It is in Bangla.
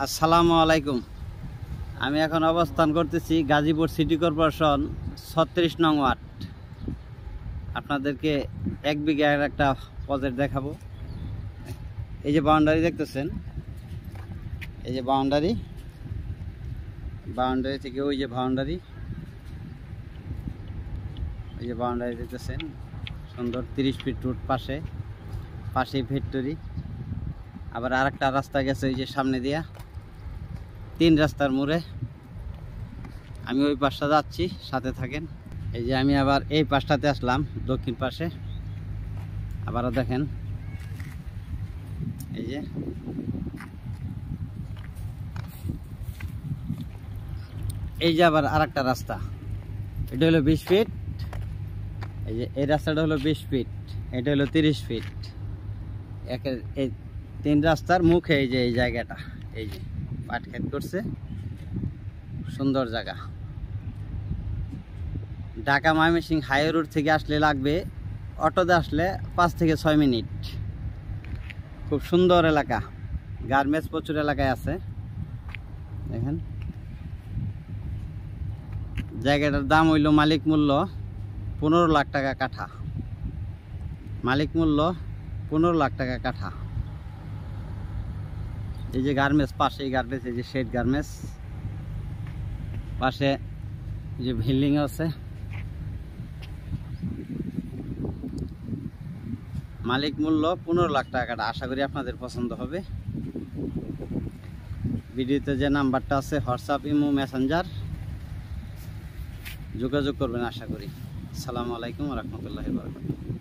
আসসালামু আলাইকুম। আমি এখন অবস্থান করতেছি গাজীপুর সিটি কর্পোরেশন 36 নং ওয়ার্ড। আপনাদেরকে 1 বিঘার একটা প্রজেক্ট দেখাবো। এই যে বাউন্ডারি দেখতেছেন, এই যে বাউন্ডারি থেকে ওই যে বাউন্ডারি, এই যে বাউন্ডারি দেখতেছেন, সুন্দর 30 ফিট রুট পাশেই ফ্যাক্টরি। আবার আরেকটা রাস্তা গেছে ওই যে সামনে দিয়া, 3 রাস্তার মোড়ে। আমি ওই পাশটা যাচ্ছি, সাথে থাকেন। এই যে আমি আবার এই পাশটাতে আসলাম, দক্ষিণ পাশে। আবারও দেখেন, এই যে আবার আরেকটা রাস্তা, এটা হলো 20 ফিট। এই যে এই রাস্তাটা হলো 20 ফিট, এটা হলো 30 ফিট। এই 3 রাস্তার মুখে এই যে এই জায়গাটা, এই যে পাট ক্ষেত করছে, সুন্দর জায়গা। ঢাকা ময়মনসিংহ হাইওয়ে রোড থেকে আসলে লাগবে, অটোতে আসলে 5 থেকে 6 মিনিট। খুব সুন্দর এলাকা, গার্মেন্টস প্রচুর এলাকায় আছে। দেখেন জায়গাটার দাম হইল মালিক মূল্য 15 লাখ টাকা কাঠা। মালিক মূল্য 15 লাখ টাকা কাঠা। এই যে গার্মেন্টস, পাশেই গার্মেন্টস, এই যে শেড গার্মেন্টস, পাশে যে বিল্ডিং আছে। মালিক মূল্য 15 লাখ টাকা কাঠা। আশা করি আপনাদের পছন্দ হবে। ভিডিওতে যে নাম্বারটা আছে, হোয়াটসঅ্যাপ, ইমো, মেসেঞ্জার, যোগাযোগ করবেন আশা করি। আসসালামু আলাইকুম ওয়া রাহমাতুল্লাহি ওয়া বারাকাতুহু।